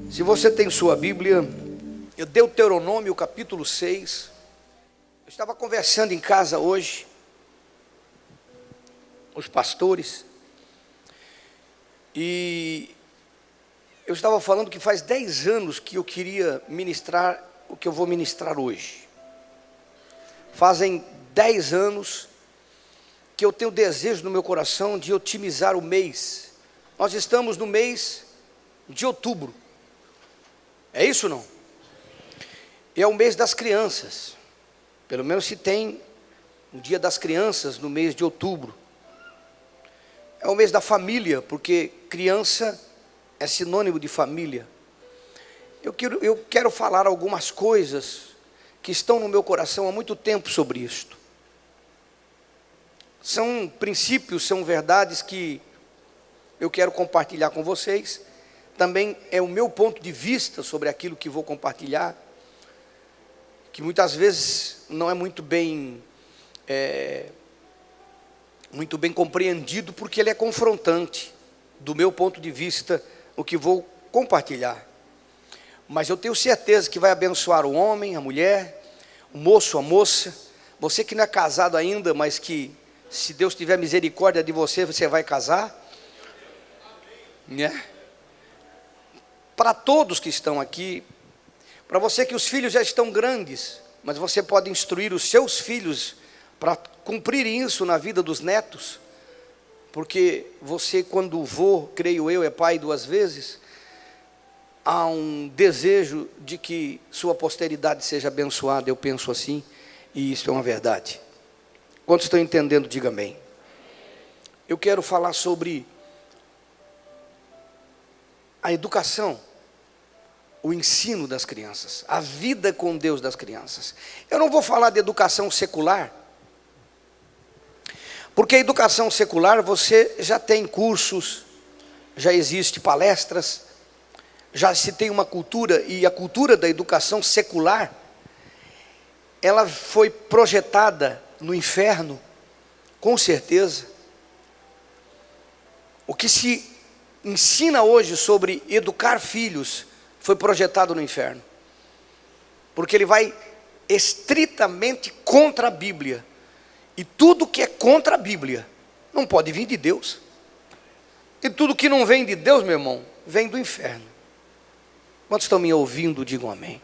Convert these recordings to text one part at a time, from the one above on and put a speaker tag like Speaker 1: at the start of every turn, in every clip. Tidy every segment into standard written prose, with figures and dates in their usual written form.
Speaker 1: Se você tem sua Bíblia, Deuteronômio capítulo 6. Eu estava conversando em casa hoje, os pastores, e eu estava falando que faz 10 anos que eu queria ministrar o que eu vou ministrar hoje. Fazem 10 anos que eu tenho desejo no meu coração de otimizar o mês. Nós estamos no mês de outubro. É isso ou não? É o mês das crianças. Pelo menos se tem um dia das crianças no mês de outubro. É o mês da família, porque criança é sinônimo de família. Eu quero falar algumas coisas que estão no meu coração há muito tempo sobre isto. São princípios, são verdades que eu quero compartilhar com vocês. Também é o meu ponto de vista sobre aquilo que vou compartilhar, que muitas vezes não é muito bem compreendido, porque ele é confrontante do meu ponto de vista, o que vou compartilhar. Mas eu tenho certeza que vai abençoar o homem, a mulher, o moço, a moça, você que não é casado ainda, mas que se Deus tiver misericórdia de você, você vai casar, né? Para todos que estão aqui, para você que os filhos já estão grandes, mas você pode instruir os seus filhos para cumprirem isso na vida dos netos, porque você, quando vô, creio eu, é pai 2 vezes, há um desejo de que sua posteridade seja abençoada, eu penso assim, e isso é uma verdade. Quantos estão entendendo, diga amém. Eu quero falar sobre a educação, o ensino das crianças, a vida com Deus das crianças. Eu não vou falar de educação secular, porque a educação secular você já tem cursos, já existe palestras, já se tem uma cultura, e a cultura da educação secular, ela foi projetada no inferno, com certeza. O que se ensina hoje sobre educar filhos foi projetado no inferno, porque ele vai estritamente contra a Bíblia, e tudo que é contra a Bíblia não pode vir de Deus, e tudo que não vem de Deus, meu irmão, vem do inferno. Quantos estão me ouvindo, digam amém.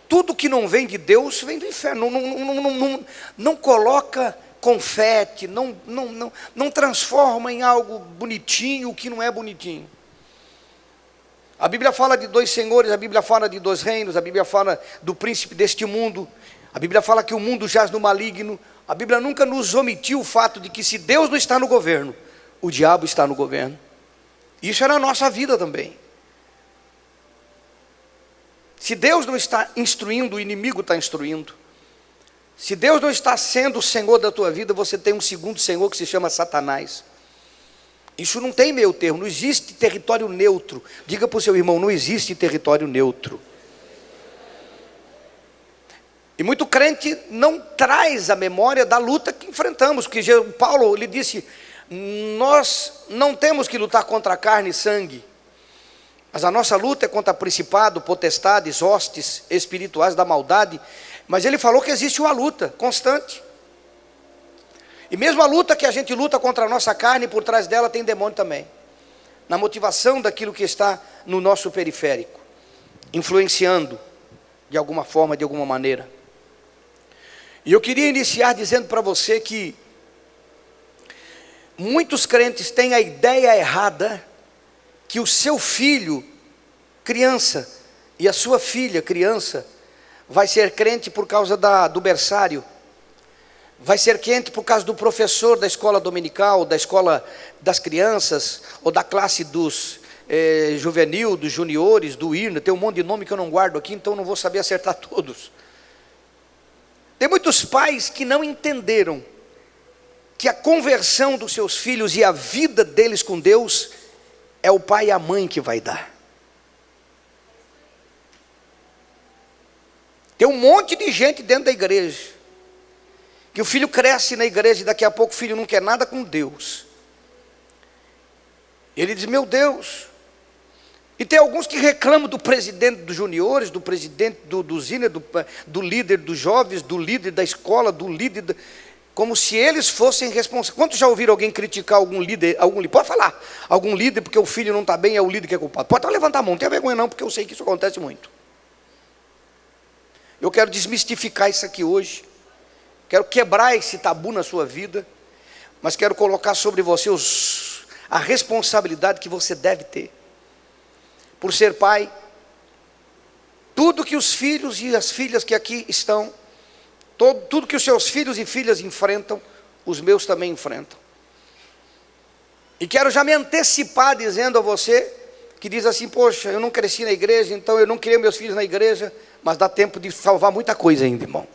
Speaker 1: Tudo que não vem de Deus vem do inferno. Não coloca confete, não transforma em algo bonitinho o que não é bonitinho. A Bíblia fala de 2 senhores, a Bíblia fala de 2 reinos, a Bíblia fala do príncipe deste mundo, a Bíblia fala que o mundo jaz no maligno. A Bíblia nunca nos omitiu o fato de que se Deus não está no governo, o diabo está no governo. Isso é na nossa vida também. Se Deus não está instruindo, o inimigo está instruindo. Se Deus não está sendo o Senhor da tua vida, você tem um segundo Senhor que se chama Satanás. Isso não tem meio termo, não existe território neutro. Diga para o seu irmão, não existe território neutro. E muito crente não traz a memória da luta que enfrentamos, porque Paulo lhe disse, nós não temos que lutar contra carne e sangue, mas a nossa luta é contra principado, potestades, hostes espirituais da maldade. Mas ele falou que existe uma luta constante. E mesmo a luta que a gente luta contra a nossa carne, por trás dela tem demônio também. Na motivação daquilo que está no nosso periférico, influenciando de alguma forma, de alguma maneira. E eu queria iniciar dizendo para você que muitos crentes têm a ideia errada que o seu filho, criança, e a sua filha, criança, vai ser crente por causa do berçário, vai ser crente por causa do professor da escola dominical, da escola das crianças, ou da classe dos juvenil, dos juniores, do IRNA, tem um monte de nome que eu não guardo aqui, então não vou saber acertar todos. Tem muitos pais que não entenderam que a conversão dos seus filhos e a vida deles com Deus é o pai e a mãe que vai dar. Tem um monte de gente dentro da igreja, que o filho cresce na igreja e daqui a pouco o filho não quer nada com Deus. Ele diz, meu Deus, E tem alguns que reclamam do presidente dos juniores, do presidente do Ziner, do líder dos jovens, do líder da escola, do líder, como se eles fossem responsáveis. Quantos já ouviram alguém criticar algum líder? Pode falar, algum líder porque o filho não está bem, é o líder que é culpado. Pode até levantar a mão, não tenha vergonha não, porque eu sei que isso acontece muito. Eu quero desmistificar isso aqui hoje, quero quebrar esse tabu na sua vida, mas quero colocar sobre você a responsabilidade que você deve ter. Por ser pai, tudo que os filhos e as filhas que aqui estão, tudo que os seus filhos e filhas enfrentam, os meus também enfrentam. E quero já me antecipar dizendo a você, que diz assim, poxa, eu não cresci na igreja, então eu não criei meus filhos na igreja, mas dá tempo de salvar muita coisa ainda, irmão.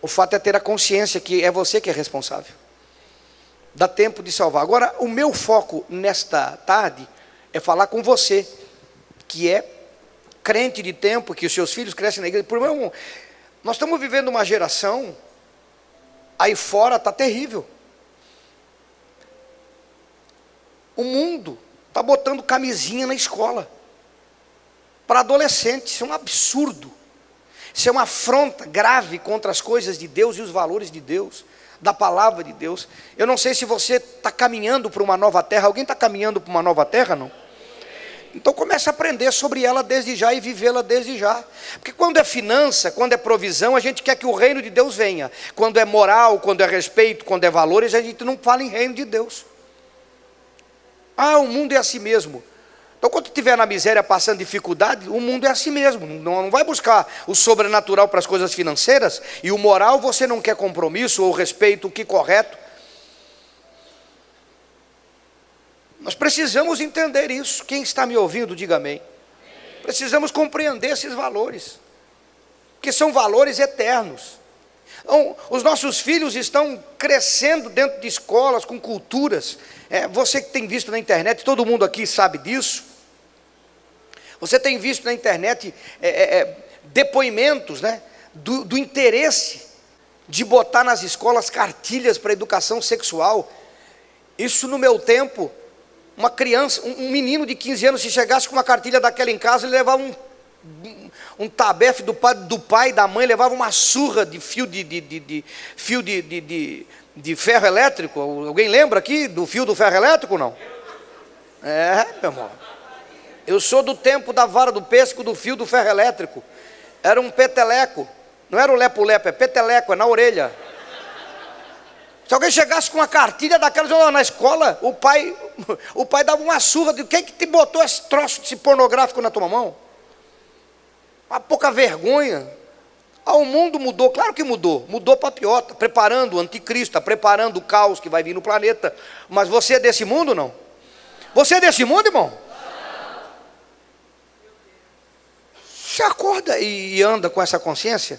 Speaker 1: O fato é ter a consciência que é você que é responsável. Dá tempo de salvar. Agora, o meu foco nesta tarde é falar com você, que é crente de tempo, que os seus filhos crescem na igreja. Nós estamos vivendo uma geração, aí fora está terrível. O mundo está botando camisinha na escola, para adolescentes. Isso é um absurdo. Isso é uma afronta grave contra as coisas de Deus e os valores de Deus, da palavra de Deus. Eu não sei se você está caminhando para uma nova terra. Alguém está caminhando para uma nova terra, não? Então comece a aprender sobre ela desde já e vivê-la desde já. Porque quando é finança, quando é provisão, a gente quer que o reino de Deus venha. Quando é moral, quando é respeito, quando é valores, a gente não fala em reino de Deus. Ah, o mundo é assim mesmo. Então quando estiver na miséria, passando dificuldade, o mundo é assim mesmo. Não vai buscar o sobrenatural para as coisas financeiras, e o moral você não quer compromisso ou respeito, o que correto. Nós precisamos entender isso. Quem está me ouvindo, diga amém. Precisamos compreender esses valores, que são valores eternos. Então, os nossos filhos estão crescendo dentro de escolas, com culturas. Você que tem visto na internet, todo mundo aqui sabe disso. Você tem visto na internet depoimentos, né, do interesse de botar nas escolas cartilhas para educação sexual. Isso no meu tempo, uma criança, um menino de 15 anos, se chegasse com uma cartilha daquela em casa, ele levava um tabefe do pai e da mãe, levava uma surra de fio de ferro elétrico. Alguém lembra aqui do fio do ferro elétrico, não? Meu irmão. Eu sou do tempo da vara do pêssego, do fio do ferro elétrico. Era um peteleco. Não era o lepo-lepo, é peteleco, é na orelha. Se alguém chegasse com uma cartilha daquelas na escola, o pai dava uma surra de quem que te botou esse troço desse pornográfico na tua mão? Uma pouca vergonha. O mundo mudou, claro que mudou para pior, está preparando o anticristo, está preparando o caos que vai vir no planeta. Mas você é desse mundo, não? Você é desse mundo, irmão? Você acorda e anda com essa consciência,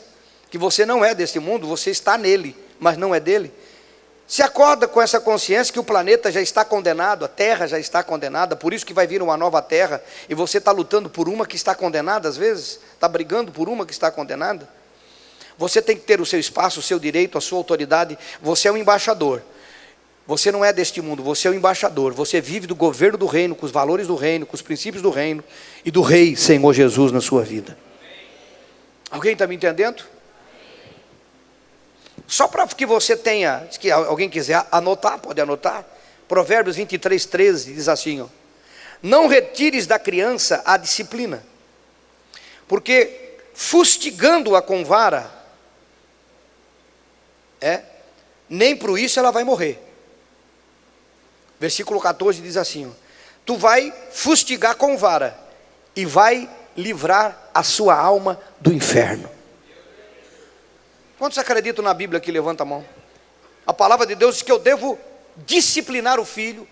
Speaker 1: que você não é desse mundo, você está nele, mas não é dele. Se acorda com essa consciência que o planeta já está condenado, a terra já está condenada, por isso que vai vir uma nova terra, e você está lutando por uma que está condenada às vezes, está brigando por uma que está condenada. Você tem que ter o seu espaço, o seu direito, a sua autoridade. Você é um embaixador. Você não é deste mundo, você é um embaixador. Você vive do governo do reino, com os valores do reino, com os princípios do reino e do Rei Senhor Jesus na sua vida. Alguém está me entendendo? Só para que você tenha, se alguém quiser anotar, pode anotar. Provérbios 23, 13 diz assim, não retires da criança a disciplina, porque fustigando-a com vara, nem por isso ela vai morrer. Versículo 14 diz assim, tu vai fustigar com vara, e vai livrar a sua alma do inferno. Quantos acreditam na Bíblia aqui? Levanta a mão. A palavra de Deus diz que eu devo disciplinar o filho.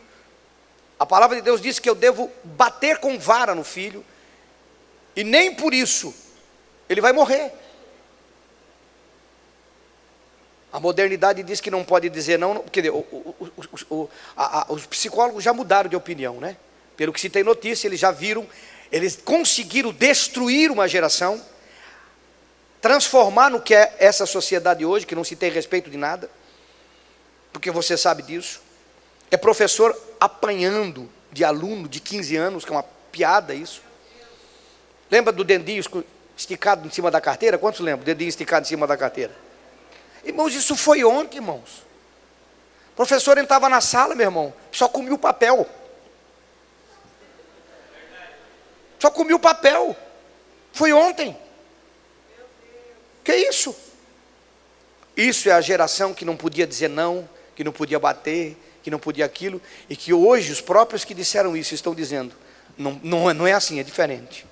Speaker 1: A palavra de Deus diz que eu devo bater com vara no filho. E nem por isso ele vai morrer. A modernidade diz que não pode dizer não, porque os psicólogos já mudaram de opinião, né? Pelo que se tem notícia, eles já viram, eles conseguiram destruir uma geração, transformar no que é essa sociedade hoje, que não se tem respeito de nada, porque você sabe disso. É professor apanhando de aluno de 15 anos, que é uma piada isso. Lembra do dedinho esticado em cima da carteira? Quantos lembram? Dedinho esticado em cima da carteira. Irmãos, isso foi ontem, irmãos. O professor entrava na sala, meu irmão, só comia o papel. Só comia o papel. Foi ontem. Que isso? Isso é a geração que não podia dizer não, que não podia bater, que não podia aquilo, e que hoje os próprios que disseram isso estão dizendo, não é assim, é diferente.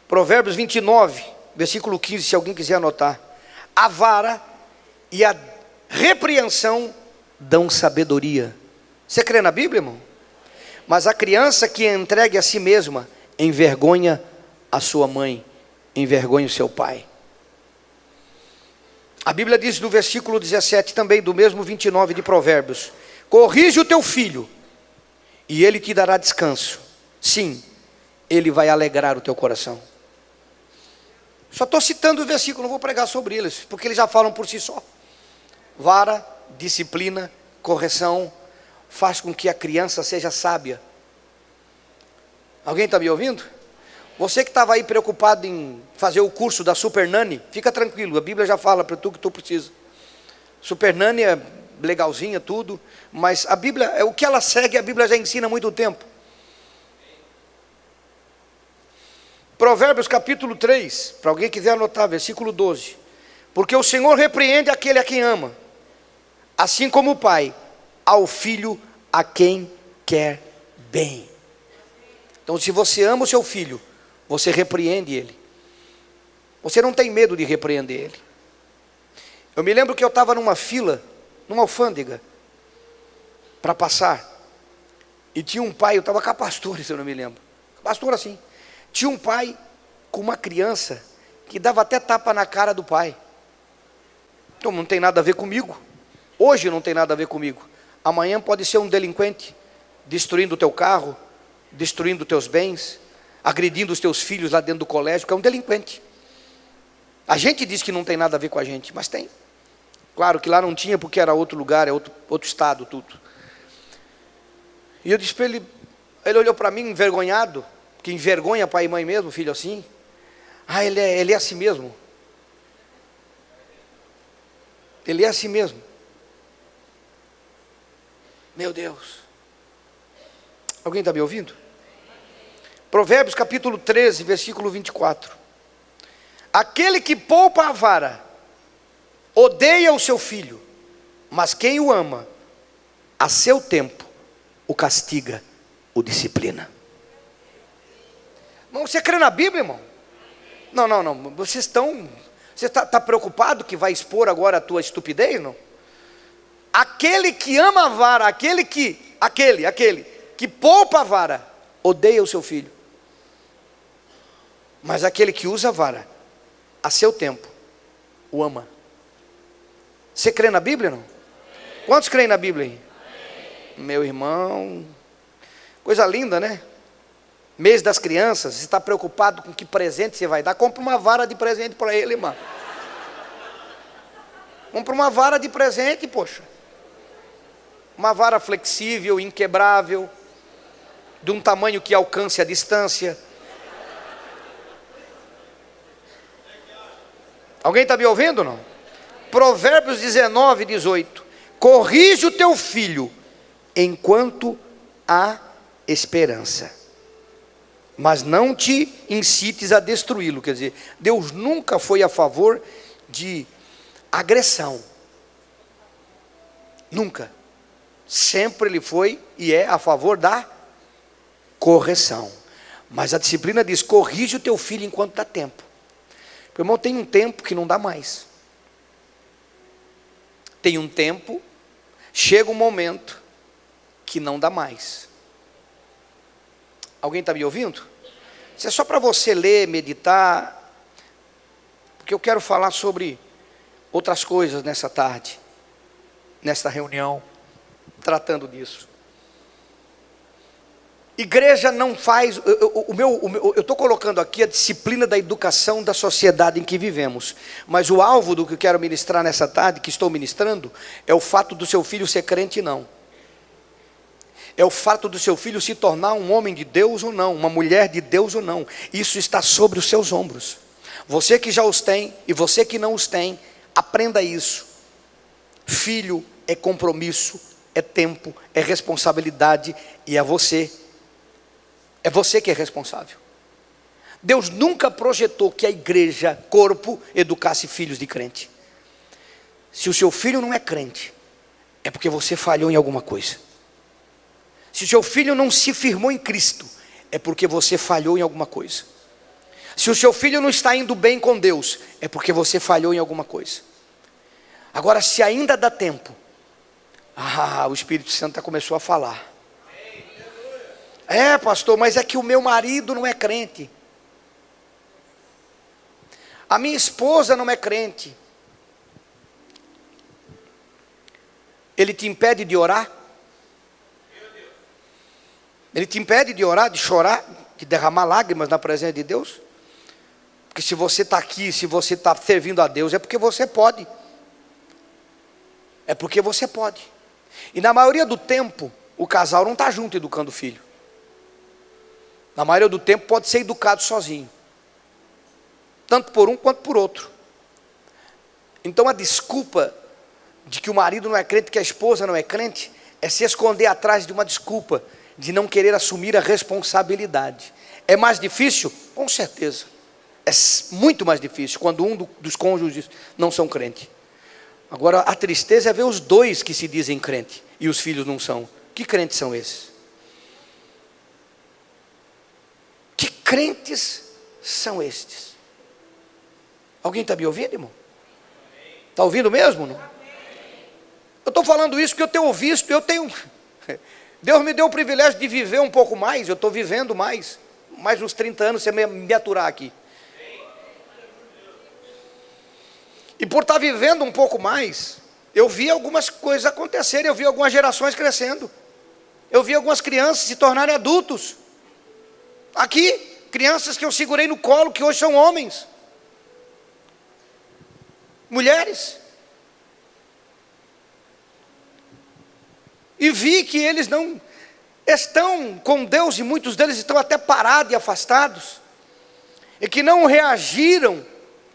Speaker 1: Provérbios 29, versículo 15, se alguém quiser anotar. A vara e a repreensão dão sabedoria. Você crê na Bíblia, irmão? Mas a criança que entregue a si mesma envergonha a sua mãe, envergonha o seu pai. A Bíblia diz no versículo 17 também, do mesmo 29 de Provérbios: corrige o teu filho, e ele te dará descanso. Sim, ele vai alegrar o teu coração. Só estou citando o versículo, não vou pregar sobre eles, porque eles já falam por si só. Vara, disciplina, correção, faz com que a criança seja sábia. Alguém está me ouvindo? Você que estava aí preocupado em fazer o curso da Super Nani, fica tranquilo, a Bíblia já fala para tu que tu precisa. Super Nani é legalzinha, tudo, mas a Bíblia, o que ela segue, a Bíblia já ensina há muito tempo. Provérbios capítulo 3, para alguém que quiser anotar, versículo 12. Porque o Senhor repreende aquele a quem ama, assim como o pai ao filho a quem quer bem. Então, se você ama o seu filho, você repreende ele. Você não tem medo de repreender ele. Eu me lembro que eu estava numa fila, numa alfândega, para passar, e tinha um pai, eu estava com a pastora, se eu não me lembro, pastor assim, tinha um pai com uma criança, que dava até tapa na cara do pai. Então não tem nada a ver comigo, hoje não tem nada a ver comigo, amanhã pode ser um delinquente, destruindo o teu carro, destruindo os teus bens, agredindo os teus filhos lá dentro do colégio, que é um delinquente. A gente diz que não tem nada a ver com a gente, mas tem. Claro que lá não tinha, porque era outro lugar, é outro estado, tudo. E eu disse para ele, ele olhou para mim envergonhado, que envergonha pai e mãe mesmo, filho assim. Ah, ele é assim mesmo. Ele é assim mesmo. Meu Deus. Alguém está me ouvindo? Provérbios capítulo 13, versículo 24. Aquele que poupa a vara, odeia o seu filho, mas quem o ama, a seu tempo, o castiga, o disciplina. Irmão, você crê na Bíblia, irmão? Não. Você está preocupado que vai expor agora a tua estupidez, não? Aquele que ama a vara, aquele que poupa a vara, odeia o seu filho. Mas aquele que usa a vara, a seu tempo, o ama. Você crê na Bíblia, não? Quantos creem na Bíblia aí? Meu irmão, coisa linda, né? Mês das crianças, você está preocupado com que presente você vai dar? Compra uma vara de presente para ele, irmão. Compra uma vara de presente, poxa. Uma vara flexível, inquebrável, de um tamanho que alcance a distância. Alguém está me ouvindo ou não? Provérbios 19, 18. Corrige o teu filho enquanto há esperança, mas não te incites a destruí-lo. Quer dizer, Deus nunca foi a favor de agressão. Nunca. Sempre Ele foi e é a favor da correção. Mas a disciplina diz, corrige o teu filho enquanto dá tempo. Meu irmão, tem um tempo que não dá mais. Tem um tempo, chega um momento que não dá mais. Alguém está me ouvindo? Isso é só para você ler, meditar, porque eu quero falar sobre outras coisas nessa tarde, nesta reunião, tratando disso. Igreja não faz, eu estou colocando aqui a disciplina da educação da sociedade em que vivemos, mas o alvo do que eu quero ministrar nessa tarde, que estou ministrando, é o fato do seu filho ser crente, não. é o fato do seu filho se tornar um homem de Deus ou não, uma mulher de Deus ou não. Isso está sobre os seus ombros. Você que já os tem e você que não os tem, aprenda isso. Filho é compromisso, é tempo, é responsabilidade, e é você que é responsável. Deus nunca projetou que a igreja, corpo, educasse filhos de crente. Se o seu filho não é crente, é porque você falhou em alguma coisa. Se o seu filho não se firmou em Cristo, é porque você falhou em alguma coisa. Se o seu filho não está indo bem com Deus, é porque você falhou em alguma coisa. Agora, se ainda dá tempo, o Espírito Santo começou a falar. Pastor, mas é que o meu marido não é crente. A minha esposa não é crente. Ele te impede de orar? Ele te impede de orar, de chorar, de derramar lágrimas na presença de Deus? Porque se você está aqui, se você está servindo a Deus, é porque você pode. É porque você pode. E na maioria do tempo, o casal não está junto educando o filho. Na maioria do tempo pode ser educado sozinho. Tanto por um quanto por outro. Então a desculpa de que o marido não é crente, que a esposa não é crente, é se esconder atrás de uma desculpa de não querer assumir a responsabilidade. É mais difícil? Com certeza. É muito mais difícil quando um dos cônjuges não são crente. Agora, a tristeza é ver os dois que se dizem crente e os filhos não são. Que crentes são esses? Que crentes são estes? Alguém está me ouvindo, irmão? Está ouvindo mesmo? Não? Eu estou falando isso porque eu tenho visto, Deus me deu o privilégio de viver um pouco mais, eu estou vivendo mais uns 30 anos, você me aturar aqui. E por estar vivendo um pouco mais, eu vi algumas coisas acontecerem, eu vi algumas gerações crescendo, eu vi algumas crianças se tornarem adultos. Aqui, crianças que eu segurei no colo, que hoje são homens, mulheres. E vi que eles não estão com Deus, e muitos deles estão até parados e afastados, e que não reagiram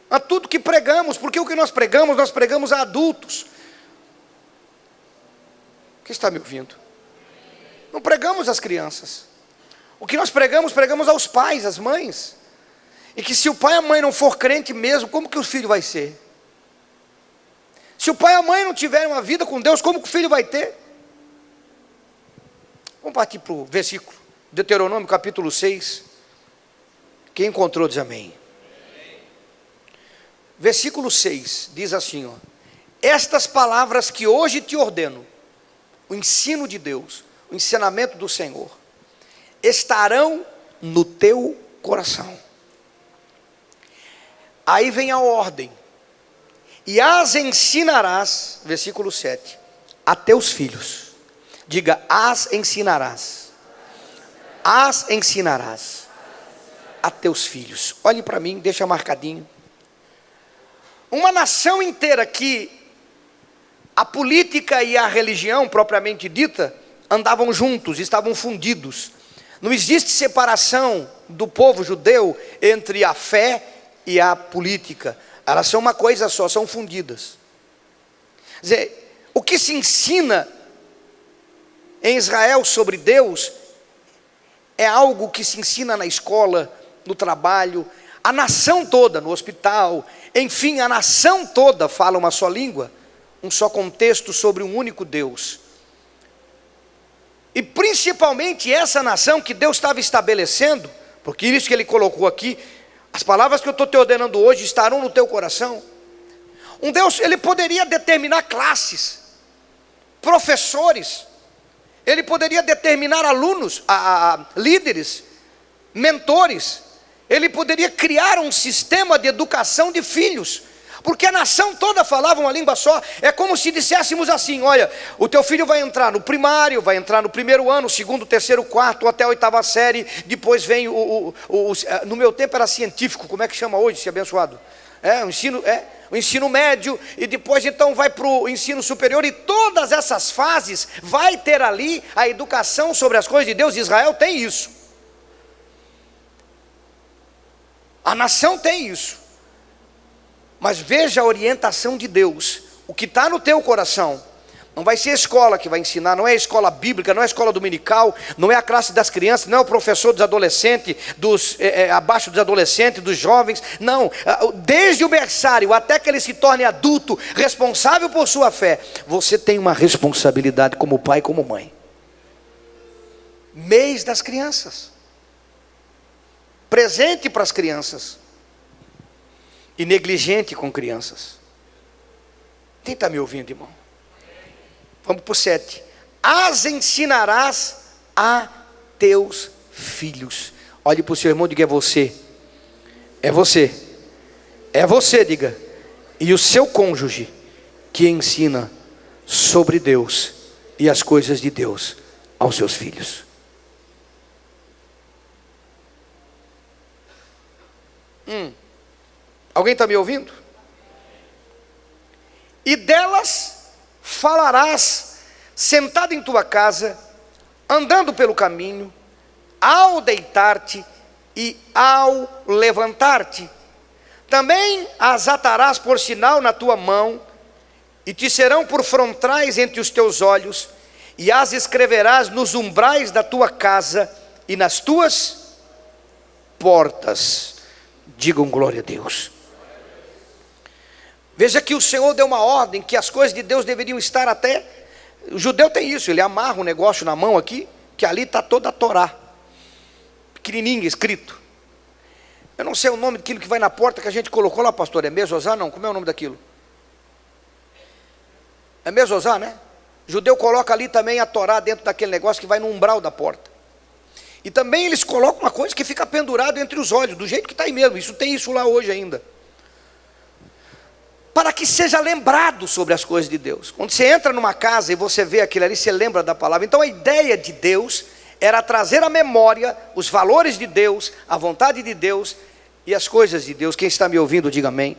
Speaker 1: a tudo que pregamos, porque o que nós pregamos a adultos. Quem está me ouvindo? Não pregamos às crianças. O que nós pregamos aos pais, às mães. E que se o pai e a mãe não for crente mesmo, como que o filho vai ser? Se o pai e a mãe não tiverem uma vida com Deus, como que o filho vai ter? Vamos partir para o versículo, Deuteronômio capítulo 6. Quem encontrou diz amém. Versículo 6, diz assim, estas palavras que hoje te ordeno, o ensino de Deus, o ensinamento do Senhor, estarão no teu coração. Aí vem a ordem, e as ensinarás, versículo 7, a teus filhos. Diga, as ensinarás a teus filhos. Olhe para mim, deixa marcadinho. Uma nação inteira que a política e a religião propriamente dita andavam juntos, estavam fundidos. Não existe separação do povo judeu entre a fé e a política. Elas são uma coisa só, são fundidas. Quer dizer, o que se ensina em Israel sobre Deus é algo que se ensina na escola, no trabalho, a nação toda, no hospital, enfim, a nação toda fala uma só língua, um só contexto sobre um único Deus. E principalmente essa nação que Deus estava estabelecendo, porque isso que Ele colocou aqui, as palavras que eu estou te ordenando hoje estarão no teu coração. Um Deus, Ele poderia determinar classes, professores, Ele poderia determinar alunos, líderes, mentores. Ele poderia criar um sistema de educação de filhos, porque a nação toda falava uma língua só. É como se disséssemos assim, olha, o teu filho vai entrar no primário, vai entrar no primeiro ano, segundo, terceiro, quarto, até a 8ª série, depois vem no meu tempo era científico, como é que chama hoje, esse abençoado? O o ensino médio, e depois então vai para o ensino superior, e todas essas fases vai ter ali a educação sobre as coisas de Deus. Israel tem isso, a nação tem isso, mas veja a orientação de Deus, o que está no teu coração. Não vai ser a escola que vai ensinar, não é a escola bíblica, não é a escola dominical, não é a classe das crianças, não é o professor dos adolescentes, abaixo dos adolescentes, dos jovens, não. Desde o berçário até que ele se torne adulto, responsável por sua fé, você tem uma responsabilidade como pai e como mãe. Mês das crianças, presente para as crianças, e negligente com crianças. Quem está me ouvindo, irmão? Vamos para o 7. As ensinarás a teus filhos. Olhe para o seu irmão e diga: é você. É você. É você, diga. E o seu cônjuge que ensina sobre Deus e as coisas de Deus aos seus filhos. Alguém está me ouvindo? E delas falarás sentado em tua casa, andando pelo caminho, ao deitar-te e ao levantar-te. Também as atarás por sinal na tua mão, e te serão por frontais entre os teus olhos, e as escreverás nos umbrais da tua casa e nas tuas portas. Digam glória a Deus. Veja que o Senhor deu uma ordem que as coisas de Deus deveriam estar até... O judeu tem isso, ele amarra um negócio na mão aqui, que ali está toda a Torá, pequenininho escrito. Eu não sei o nome daquilo que vai na porta que a gente colocou lá, pastor. É mezuzá? Não, como é o nome daquilo? É mezuzá, né? O judeu coloca ali também a Torá dentro daquele negócio que vai no umbral da porta. E também eles colocam uma coisa que fica pendurado entre os olhos, do jeito que está aí mesmo. Isso tem isso lá hoje ainda, para que seja lembrado sobre as coisas de Deus. Quando você entra numa casa e você vê aquilo ali, você lembra da palavra. Então a ideia de Deus era trazer à memória os valores de Deus, a vontade de Deus e as coisas de Deus. Quem está me ouvindo, diga amém.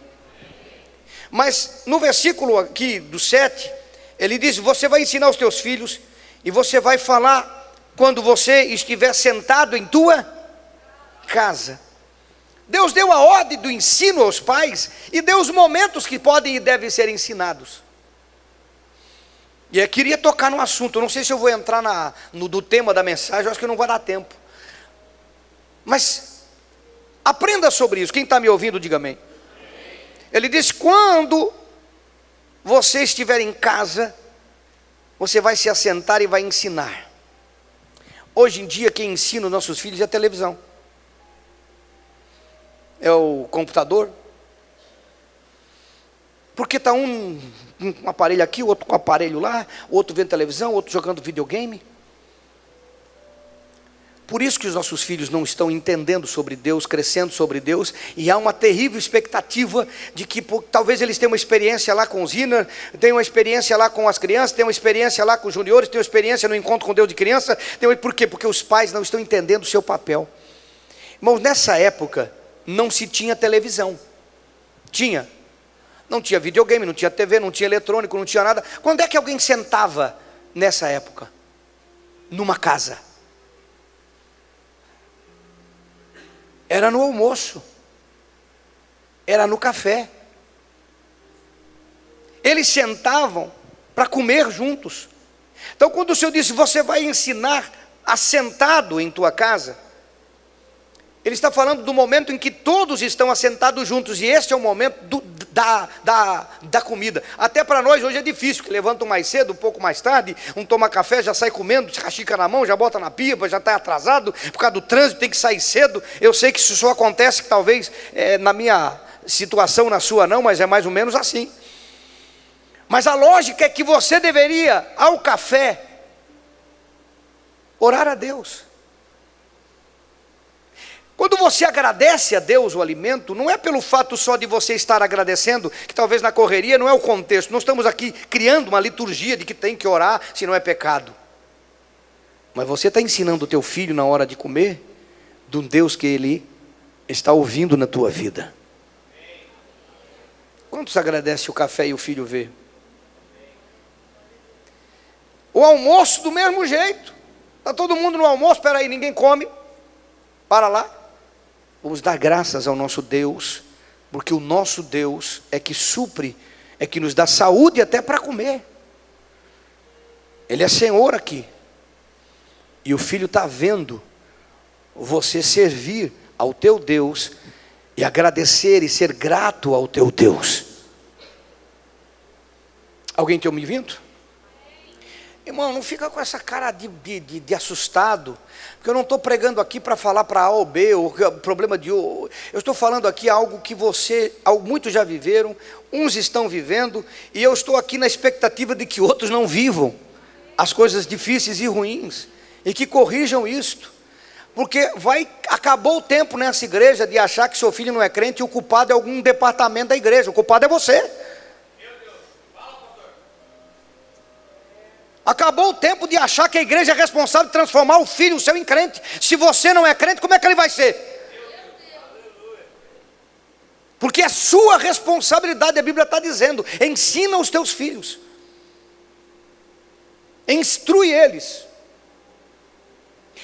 Speaker 1: Mas no versículo aqui do 7, ele diz: você vai ensinar os teus filhos, e você vai falar quando você estiver sentado em tua casa. Deus deu a ordem do ensino aos pais e deu os momentos que podem e devem ser ensinados. E eu queria tocar no assunto, eu não sei se eu vou entrar no tema da mensagem, eu acho que não vai dar tempo. Mas aprenda sobre isso. Quem está me ouvindo, diga amém. Ele diz: quando você estiver em casa, você vai se assentar e vai ensinar. Hoje em dia quem ensina os nossos filhos é a televisão, é o computador, porque está um aparelho aqui, outro com aparelho lá, outro vendo televisão, outro jogando videogame. Por isso que os nossos filhos não estão entendendo sobre Deus, crescendo sobre Deus, e há uma terrível expectativa de que talvez eles tenham uma experiência lá com os Inner, tenham uma experiência lá com as crianças, tenham uma experiência lá com os juniores, tenham uma experiência no encontro com Deus de criança. Por quê? Porque os pais não estão entendendo o seu papel. Irmãos, nessa época não se tinha televisão. Não tinha videogame, não tinha TV, não tinha eletrônico, não tinha nada. Quando é que alguém sentava nessa época? Numa casa. Era no almoço, era no café. Eles sentavam para comer juntos. Então quando o Senhor disse: você vai ensinar assentado em tua casa, Ele está falando do momento em que todos estão assentados juntos, e este é o momento da comida. Até para nós hoje é difícil, que levantam mais cedo, um pouco mais tarde, um toma café, já sai comendo, a xícara na mão, já bota na pipa, já está atrasado, por causa do trânsito, tem que sair cedo. Eu sei que isso só acontece, que talvez na minha situação, na sua não, mas é mais ou menos assim. Mas a lógica é que você deveria, ao café, orar a Deus. Quando você agradece a Deus o alimento, não é pelo fato só de você estar agradecendo, que talvez na correria não é o contexto. Nós estamos aqui criando uma liturgia de que tem que orar, se não é pecado. Mas você está ensinando o teu filho na hora de comer, de um Deus que ele está ouvindo na tua vida. Quantos agradecem o café e o filho vê? O almoço do mesmo jeito. Está todo mundo no almoço, espera aí, ninguém come. Para lá. Vamos dar graças ao nosso Deus, porque o nosso Deus é que supre, é que nos dá saúde até para comer. Ele é Senhor aqui. E o filho está vendo você servir ao teu Deus e agradecer e ser grato ao teu Deus. Alguém tem me ouvindo? Irmão, não fica com essa cara de assustado, porque eu não estou pregando aqui para falar para A ou B, ou problema de O. Eu estou falando aqui algo que muitos já viveram, uns estão vivendo, e eu estou aqui na expectativa de que outros não vivam as coisas difíceis e ruins, e que corrijam isto, porque acabou o tempo nessa igreja de achar que seu filho não é crente e o culpado é algum departamento da igreja, o culpado é você. Acabou o tempo de achar que a igreja é responsável de transformar o filho, o seu, em crente. Se você não é crente, como é que ele vai ser? Porque é sua responsabilidade, a Bíblia está dizendo, ensina os teus filhos, instrui eles.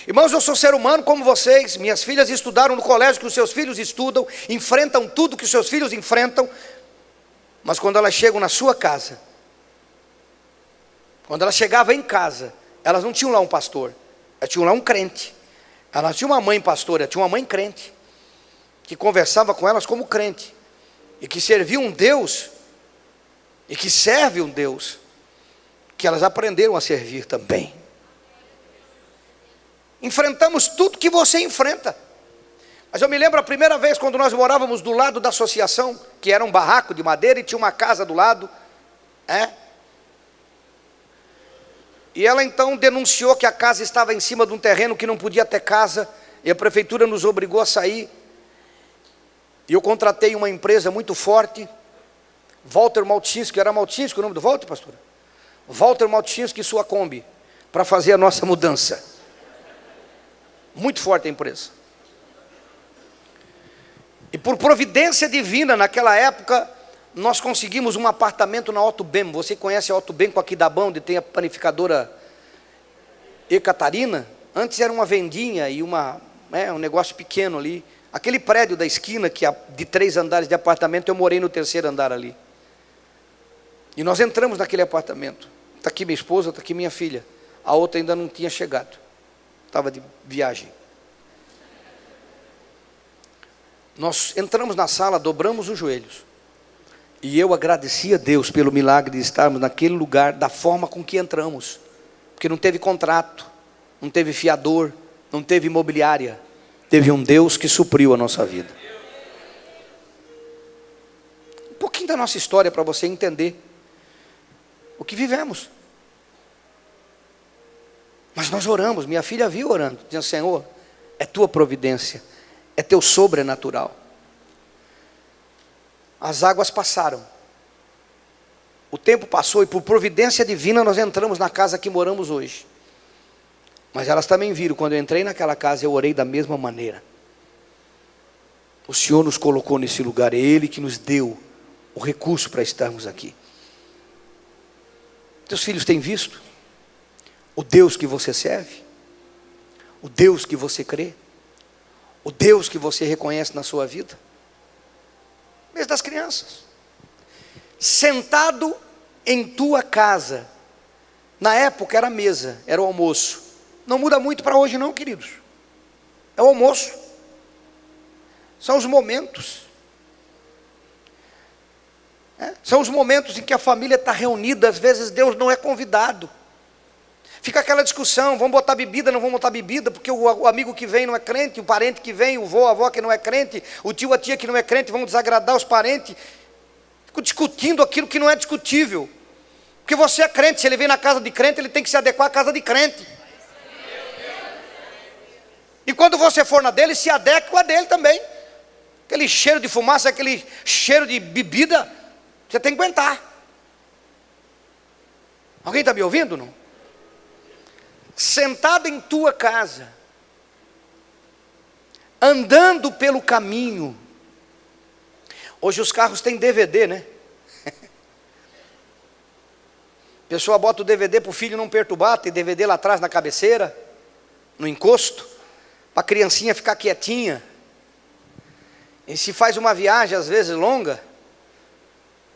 Speaker 1: Irmãos, eu sou ser humano como vocês, minhas filhas estudaram no colégio que os seus filhos estudam, enfrentam tudo que os seus filhos enfrentam, mas quando elas chegam na sua casa, quando elas chegavam em casa, elas não tinham lá um pastor, elas tinham lá um crente. Elas tinham uma mãe pastora, tinham uma mãe crente, que conversava com elas como crente, e que servia um Deus, e que serve um Deus, que elas aprenderam a servir também. Enfrentamos tudo que você enfrenta. Mas eu me lembro a primeira vez quando nós morávamos do lado da associação, que era um barraco de madeira e tinha uma casa do lado, e ela então denunciou que a casa estava em cima de um terreno que não podia ter casa, e a prefeitura nos obrigou a sair, e eu contratei uma empresa muito forte, Walter Maltinski, era Maltinski o nome do Walter, pastor? Walter Maltinski e sua Kombi, para fazer a nossa mudança. Muito forte a empresa. E por providência divina, naquela época, nós conseguimos um apartamento na Otto Bem. Você conhece a Otto Bem com aqui da Bão, onde tem a panificadora Catarina? Antes era uma vendinha e um negócio pequeno ali. Aquele prédio da esquina, que de 3 andares de apartamento, eu morei no 3º andar ali. E nós entramos naquele apartamento. Está aqui minha esposa, está aqui minha filha. A outra ainda não tinha chegado, estava de viagem. Nós entramos na sala, dobramos os joelhos, e eu agradeci a Deus pelo milagre de estarmos naquele lugar da forma com que entramos, porque não teve contrato, não teve fiador, não teve imobiliária, teve um Deus que supriu a nossa vida. Um pouquinho da nossa história para você entender o que vivemos. Mas nós oramos, minha filha viu orando, dizendo: Senhor, é tua providência, é teu sobrenatural. As águas passaram, o tempo passou, e por providência divina nós entramos na casa que moramos hoje. Mas elas também viram, quando eu entrei naquela casa, eu orei da mesma maneira. O Senhor nos colocou nesse lugar, é Ele que nos deu o recurso para estarmos aqui. Teus filhos têm visto o Deus que você serve, o Deus que você crê, o Deus que você reconhece na sua vida. Mesmo das crianças, sentado em tua casa. Na época era mesa, era o almoço. Não muda muito para hoje não, queridos. É o almoço. São os momentos. São os momentos em que a família está reunida. Às vezes Deus não é convidado. Fica aquela discussão, vamos botar bebida, não vamos botar bebida, porque o amigo que vem não é crente, o parente que vem, o vô, a avó que não é crente, o tio, a tia que não é crente, vão desagradar os parentes. Fico discutindo aquilo que não é discutível. Porque você é crente, se ele vem na casa de crente, ele tem que se adequar à casa de crente. E quando você for na dele, se adequa a dele também. Aquele cheiro de fumaça, aquele cheiro de bebida, você tem que aguentar. Alguém está me ouvindo, não? Sentado em tua casa, andando pelo caminho. Hoje os carros têm DVD, né? pessoa bota o DVD para o filho não perturbar, tem DVD lá atrás na cabeceira, no encosto, para a criancinha ficar quietinha. E se faz uma viagem às vezes longa,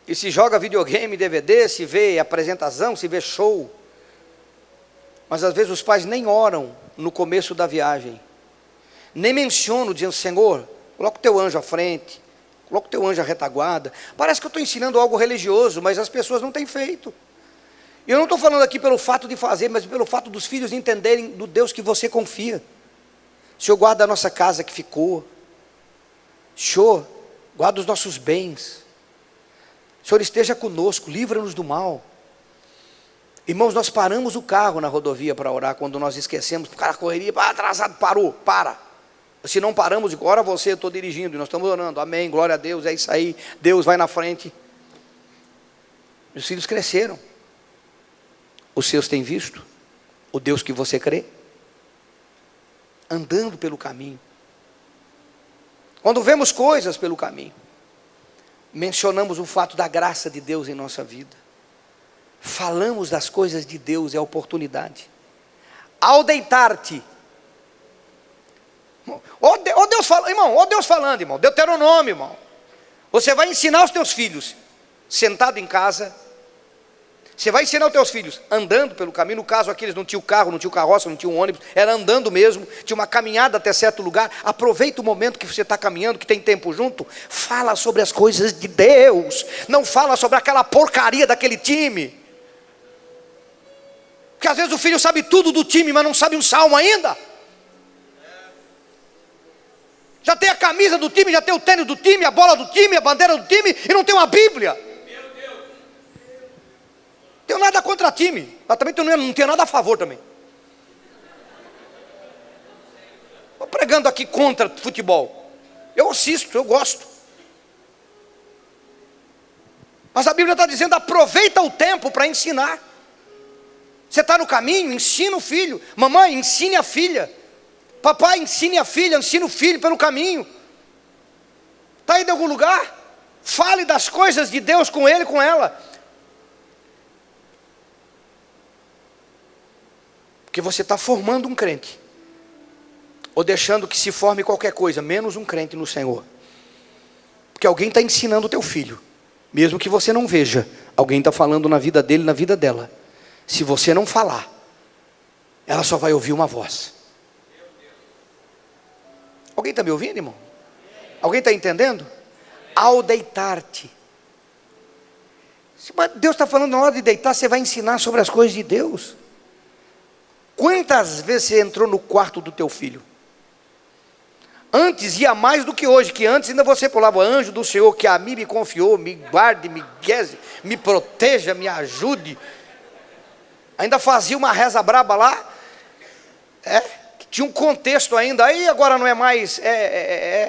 Speaker 1: e se joga videogame, DVD, se vê apresentação, se vê show. Mas às vezes os pais nem oram no começo da viagem, nem mencionam, dizendo: Senhor, coloca o teu anjo à frente, coloca o teu anjo à retaguarda. Parece que eu estou ensinando algo religioso, mas as pessoas não têm feito. E eu não estou falando aqui pelo fato de fazer, mas pelo fato dos filhos entenderem do Deus que você confia. Senhor, guarda a nossa casa que ficou. Senhor, guarda os nossos bens. Senhor, esteja conosco, livra-nos do mal. Irmãos, nós paramos o carro na rodovia para orar quando nós esquecemos. O cara correria, atrasado, parou, para. Se não paramos, ora você, eu estou dirigindo e nós estamos orando. Amém, glória a Deus, é isso aí. Deus vai na frente. Meus filhos cresceram. Os seus têm visto o Deus que você crê, andando pelo caminho. Quando vemos coisas pelo caminho, mencionamos o fato da graça de Deus em nossa vida. Falamos das coisas de Deus, é a oportunidade. Ao deitar-te, ó Deus falando, irmão, ó Deus falando, irmão, Deuteronômio, irmão. Você vai ensinar os teus filhos, sentado em casa. Você vai ensinar os teus filhos andando pelo caminho. No caso aqui eles não tinham carro, não tinham carroça, não tinham ônibus, era andando mesmo, tinha uma caminhada até certo lugar. Aproveita o momento que você está caminhando, que tem tempo junto. Fala sobre as coisas de Deus, não fala sobre aquela porcaria daquele time. Porque às vezes o filho sabe tudo do time, mas não sabe um salmo ainda. Já tem a camisa do time, já tem o tênis do time, a bola do time, a bandeira do time, e não tem uma Bíblia. Tenho nada contra time, mas também não tenho nada a favor também. Estou pregando aqui contra futebol. Eu assisto, eu gosto. Mas a Bíblia está dizendo: aproveita o tempo para ensinar. Você está no caminho, ensina o filho. Mamãe, ensine a filha. Papai, ensine a filha, ensine o filho pelo caminho. Está indo em algum lugar? Fale das coisas de Deus com ele, com ela. Porque você está formando um crente, ou deixando que se forme qualquer coisa, menos um crente no Senhor. Porque alguém está ensinando o teu filho, mesmo que você não veja. Alguém está falando na vida dele, na vida dela. Se você não falar, ela só vai ouvir uma voz. Alguém está me ouvindo, irmão? Alguém está entendendo? Ao deitar-te, Deus está falando, na hora de deitar, você vai ensinar sobre as coisas de Deus. Quantas vezes você entrou no quarto do teu filho? Antes ia mais do que hoje, que antes ainda você pulava: anjo do Senhor que a mim me confiou, me guarde, me guize, me proteja, me ajude. Ainda fazia uma reza braba lá, que tinha um contexto ainda. Aí agora não é mais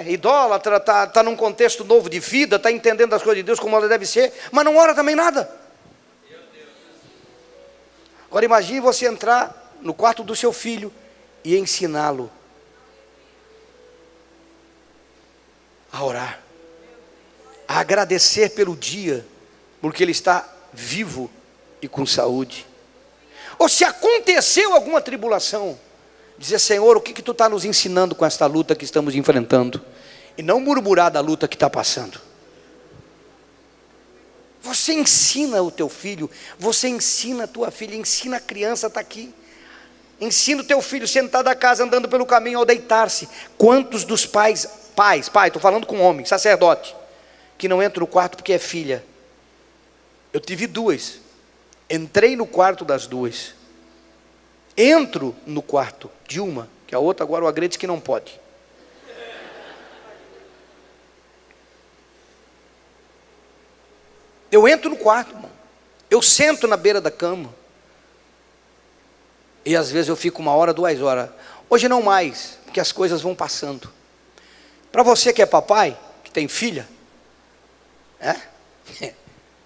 Speaker 1: idólatra, está num contexto novo de vida, está entendendo as coisas de Deus como ela deve ser, mas não ora também nada. Agora imagine você entrar no quarto do seu filho e ensiná-lo a orar, a agradecer pelo dia, porque ele está vivo e com saúde. Ou se aconteceu alguma tribulação, dizer: Senhor, o que tu está nos ensinando com esta luta que estamos enfrentando? E não murmurar da luta que está passando. Você ensina o teu filho, você ensina a tua filha, ensina a criança, está aqui. Ensina o teu filho sentado na casa, andando pelo caminho, ao deitar-se. Quantos dos pai, estou falando com homem, sacerdote, que não entra no quarto porque é filha? Eu tive duas, entrei no quarto das duas, entro no quarto de uma, que a outra agora o agrede diz que não pode. Eu entro no quarto, irmão. Eu sento na beira da cama. E às vezes eu fico 1 hora, 2 horas. Hoje não mais, porque as coisas vão passando. Para você que é papai, que tem filha,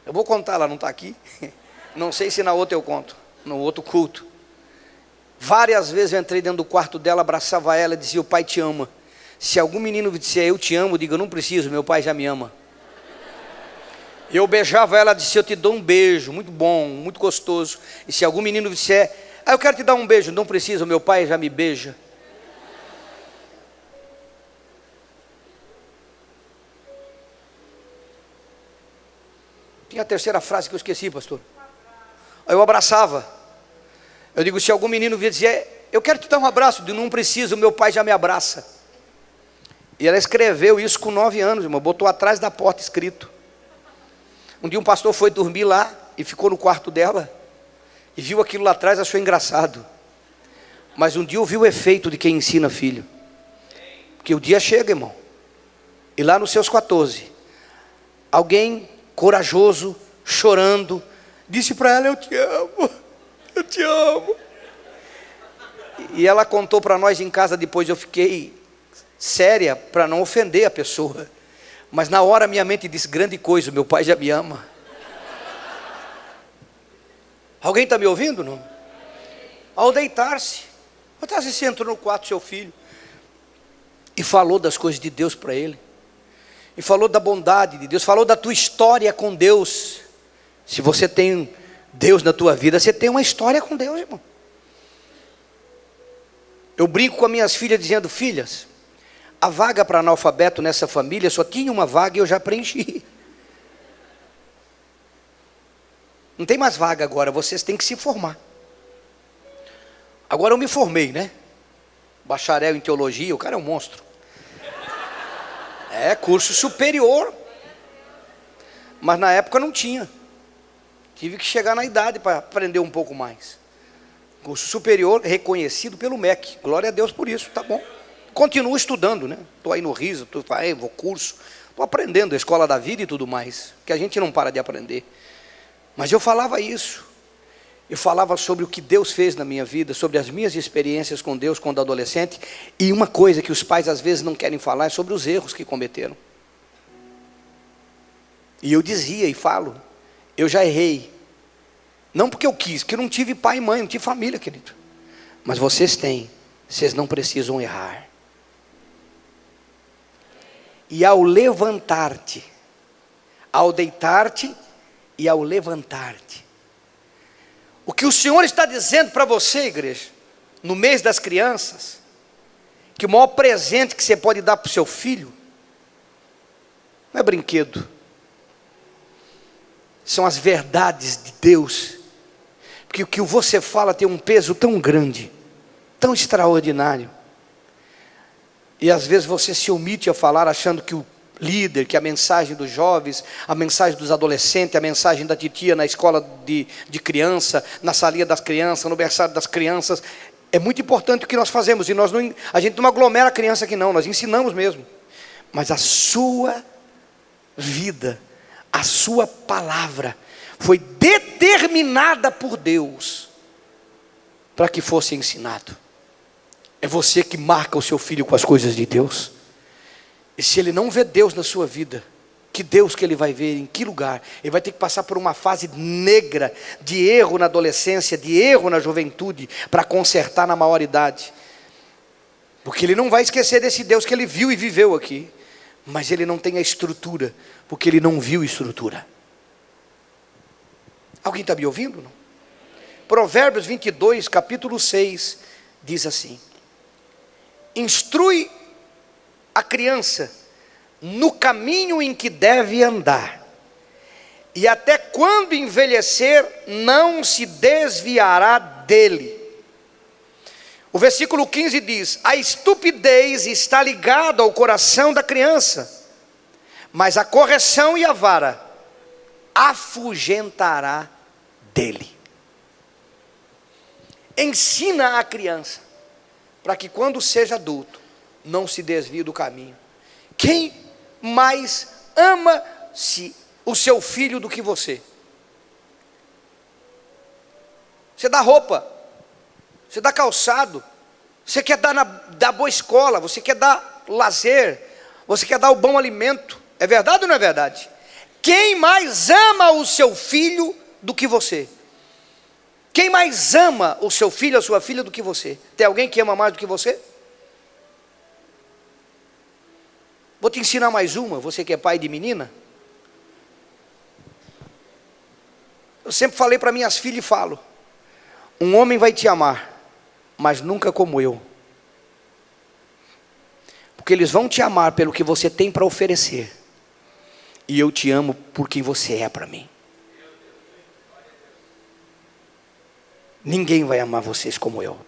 Speaker 1: eu vou contar, ela não está aqui. Não sei se na outra eu conto, no outro culto. Várias vezes eu entrei dentro do quarto dela, abraçava ela e dizia: o pai te ama. Se algum menino disser eu te amo, diga: eu não preciso, meu pai já me ama. Eu beijava ela e disse: eu te dou um beijo, muito bom, muito gostoso. E se algum menino disser: eu quero te dar um beijo, não precisa, meu pai já me beija. Tinha a terceira frase que eu esqueci, pastor. Aí eu abraçava. Eu digo: se algum menino vier dizer: eu quero te dar um abraço, não precisa, o meu pai já me abraça. E ela escreveu isso com 9 anos, irmão, botou atrás da porta escrito. Um dia um pastor foi dormir lá e ficou no quarto dela e viu aquilo lá atrás, achou engraçado. Mas um dia ouviu o efeito de quem ensina filho. Porque o dia chega, irmão. E lá nos seus 14, alguém corajoso, chorando, disse para ela: eu te amo, eu te amo. E ela contou para nós em casa depois. Eu fiquei séria para não ofender a pessoa. Mas na hora minha mente disse: grande coisa, meu pai já me ama. Alguém está me ouvindo, não? Ao deitar-se, você entrou no quarto do seu filho e falou das coisas de Deus para ele, e falou da bondade de Deus, falou da tua história com Deus. Se você tem Deus na tua vida, você tem uma história com Deus, irmão. Eu brinco com as minhas filhas dizendo: filhas, a vaga para analfabeto nessa família só tinha uma vaga e eu já preenchi. Não tem mais vaga agora, vocês têm que se formar. Agora eu me formei, né? Bacharel em teologia, o cara é um monstro. É, curso superior. Mas na época não tinha. Tive que chegar na idade para aprender um pouco mais. Curso superior reconhecido pelo MEC. Glória a Deus por isso, tá bom. Continuo estudando, né? Estou aí no RISA, vou curso, estou aprendendo a escola da vida e tudo mais, que a gente não para de aprender. Mas eu falava isso, eu falava sobre o que Deus fez na minha vida, sobre as minhas experiências com Deus quando adolescente, e uma coisa que os pais às vezes não querem falar é sobre os erros que cometeram. E eu dizia e falo: eu já errei, não porque eu quis, porque eu não tive pai e mãe, não tive família, querido. Mas vocês têm, vocês não precisam errar. E ao levantar-te, ao deitar-te e ao levantar-te, o que o Senhor está dizendo para você, igreja, no mês das crianças, que o maior presente que você pode dar para o seu filho não é brinquedo, são as verdades de Deus. Porque o que você fala tem um peso tão grande, tão extraordinário. E às vezes você se omite a falar, achando que o líder, que a mensagem dos jovens, a mensagem dos adolescentes, a mensagem da titia na escola de criança, na salinha das crianças, no berçário das crianças, é muito importante o que nós fazemos. E a gente não aglomera a criança aqui não, nós ensinamos mesmo. Mas a sua vida, a sua palavra, foi determinada por Deus para que fosse ensinado. É você que marca o seu filho com as coisas de Deus. E se ele não vê Deus na sua vida, que Deus que ele vai ver, em que lugar? Ele vai ter que passar por uma fase negra, de erro na adolescência, de erro na juventude, para consertar na maioridade. Porque ele não vai esquecer desse Deus que ele viu e viveu aqui. Mas ele não tem a estrutura, porque ele não viu estrutura. Alguém está me ouvindo? Não? Provérbios 22, capítulo 6, diz assim: instrui a criança no caminho em que deve andar, e até quando envelhecer não se desviará dele. O versículo 15 diz: a estupidez está ligada ao coração da criança, mas a correção e a vara afugentará dele. Ensina a criança, para que quando seja adulto, não se desvie do caminho. Quem mais ama o seu filho do que você? Você dá roupa, você dá calçado, você quer dar boa escola, você quer dar lazer, você quer dar o bom alimento. É verdade ou não é verdade? Quem mais ama o seu filho do que você? Quem mais ama o seu filho, a sua filha do que você? Tem alguém que ama mais do que você? Vou te ensinar mais uma, você que é pai de menina. Eu sempre falei para minhas filhas e falo: um homem vai te amar, mas nunca como eu. Porque eles vão te amar pelo que você tem para oferecer, e eu te amo por quem você é para mim. Ninguém vai amar vocês como eu.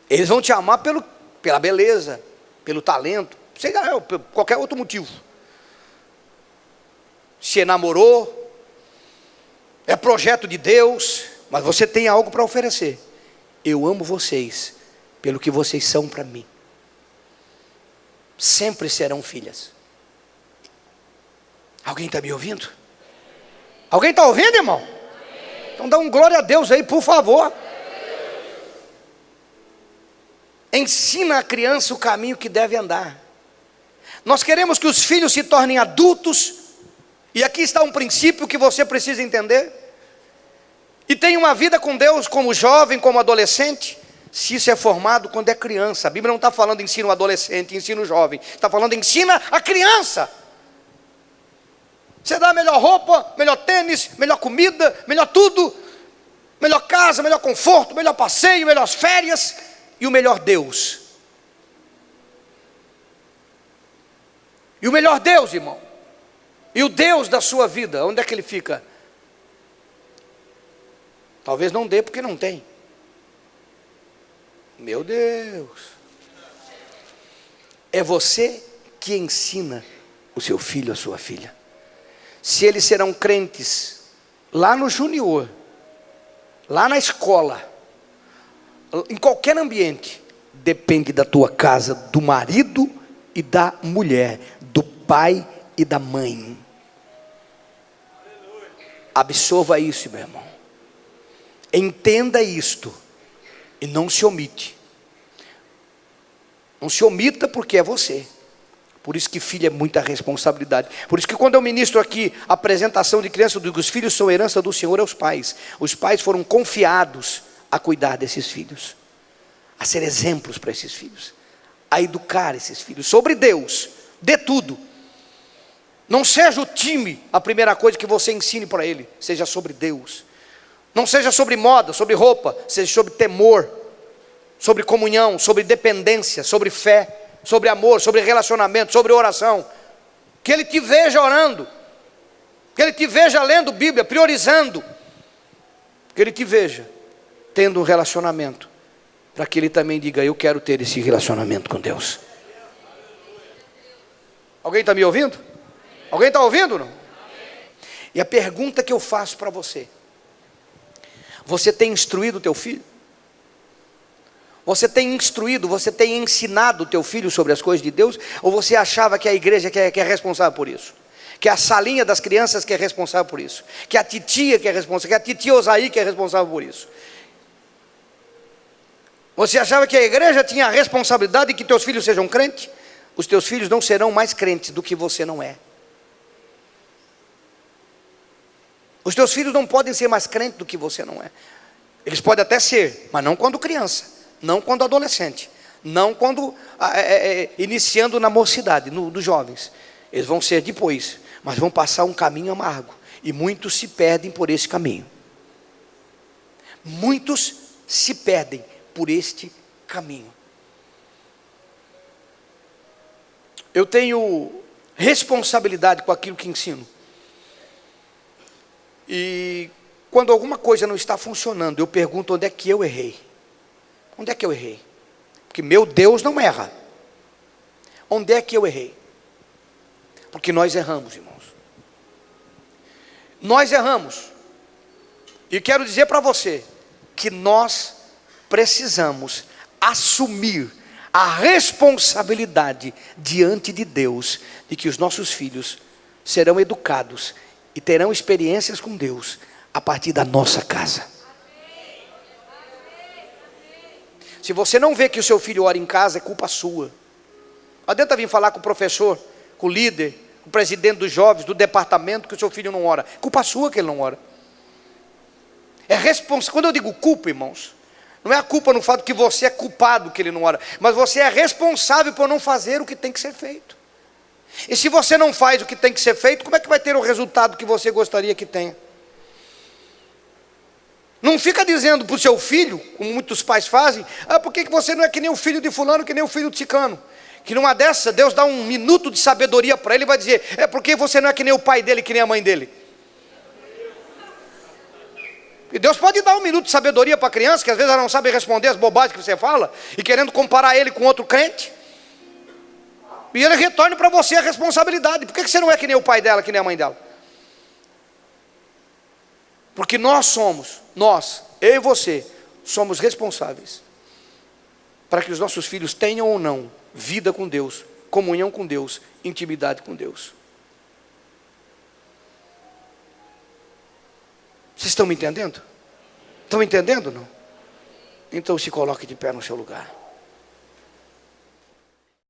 Speaker 1: Eles vão te amar pela beleza, pelo talento, sei lá, por qualquer outro motivo. Se namorou, é projeto de Deus, mas você tem algo para oferecer. Eu amo vocês pelo que vocês são para mim. Sempre serão filhas. Alguém está me ouvindo? Alguém está ouvindo, irmão? Então dá um glória a Deus aí, por favor. Ensina a criança o caminho que deve andar. Nós queremos que os filhos se tornem adultos, e aqui está um princípio que você precisa entender, e tenha uma vida com Deus como jovem, como adolescente, se isso é formado quando é criança. A Bíblia não está falando ensino adolescente, ensino jovem, está falando ensina a criança. Você dá a melhor roupa, melhor tênis, melhor comida, melhor tudo, melhor casa, melhor conforto, melhor passeio, melhores férias, e o melhor Deus. E o melhor Deus, irmão, e o Deus da sua vida, onde é que ele fica? Talvez não dê porque não tem. Meu Deus. É você que ensina o seu filho, a sua filha. Se eles serão crentes lá no junior, lá na escola, em qualquer ambiente, depende da tua casa, do marido e da mulher, do pai e da mãe. Absorva isso, meu irmão. Entenda isto e não se omite. Não se omita, porque é você. Por isso que filho é muita responsabilidade. Por isso que quando eu ministro aqui a apresentação de criança, eu digo: os filhos são herança do Senhor aos pais. Os pais foram confiados a cuidar desses filhos, a ser exemplos para esses filhos, a educar esses filhos sobre Deus. Dê tudo. Não seja o time a primeira coisa que você ensine para ele, seja sobre Deus. Não seja sobre moda, sobre roupa, seja sobre temor, sobre comunhão, sobre dependência, sobre fé, sobre amor, sobre relacionamento, sobre oração. Que ele te veja orando, que ele te veja lendo Bíblia, priorizando, que ele te veja tendo um relacionamento, para que ele também diga: eu quero ter esse relacionamento com Deus. Alguém está me ouvindo? Alguém está ouvindo, não? E a pergunta que eu faço para você: você tem instruído o teu filho? Você tem instruído, você tem ensinado o teu filho sobre as coisas de Deus? Ou você achava que a igreja que é responsável por isso? Que a salinha das crianças que é responsável por isso? Que a titia que é responsável, que a titia Osaí que é responsável por isso? Você achava que a igreja tinha a responsabilidade de que teus filhos sejam crentes? Os teus filhos não serão mais crentes do que você não é. Os teus filhos não podem ser mais crentes do que você não é. Eles podem até ser, mas não quando criança, não quando adolescente, não quando iniciando na mocidade, dos jovens. Eles vão ser depois, mas vão passar um caminho amargo, e muitos se perdem por esse caminho. Muitos se perdem por este caminho. Eu tenho responsabilidade com aquilo que ensino. E quando alguma coisa não está funcionando, eu pergunto: onde é que eu errei? Onde é que eu errei? Porque meu Deus não erra. Onde é que eu errei? Porque nós erramos, irmãos. Nós erramos. E quero dizer para você que nós precisamos assumir a responsabilidade diante de Deus de que os nossos filhos serão educados e terão experiências com Deus a partir da nossa casa. Se você não vê que o seu filho ora em casa, é culpa sua. Não adianta vir falar com o professor, com o líder, com o presidente dos jovens, do departamento, que o seu filho não ora. Culpa sua que ele não ora. Quando eu digo culpa, irmãos, não é a culpa no fato que você é culpado que ele não ora, mas você é responsável por não fazer o que tem que ser feito. E se você não faz o que tem que ser feito, como é que vai ter o resultado que você gostaria que tenha? Não fica dizendo para o seu filho, como muitos pais fazem, por que você não é que nem o filho de fulano, que nem o filho de ciclano? Que numa dessa, Deus dá um minuto de sabedoria para ele e vai dizer, é porque você não é que nem o pai dele, que nem a mãe dele. E Deus pode dar um minuto de sabedoria para a criança, que às vezes ela não sabe responder as bobagens que você fala, e querendo comparar ele com outro crente. E ele retorna para você a responsabilidade. Por que você não é que nem o pai dela, que nem a mãe dela? Porque nós, eu e você, somos responsáveis para que os nossos filhos tenham ou não vida com Deus, comunhão com Deus, intimidade com Deus. Vocês estão me entendendo? Estão entendendo, não? Então se coloque de pé no seu lugar.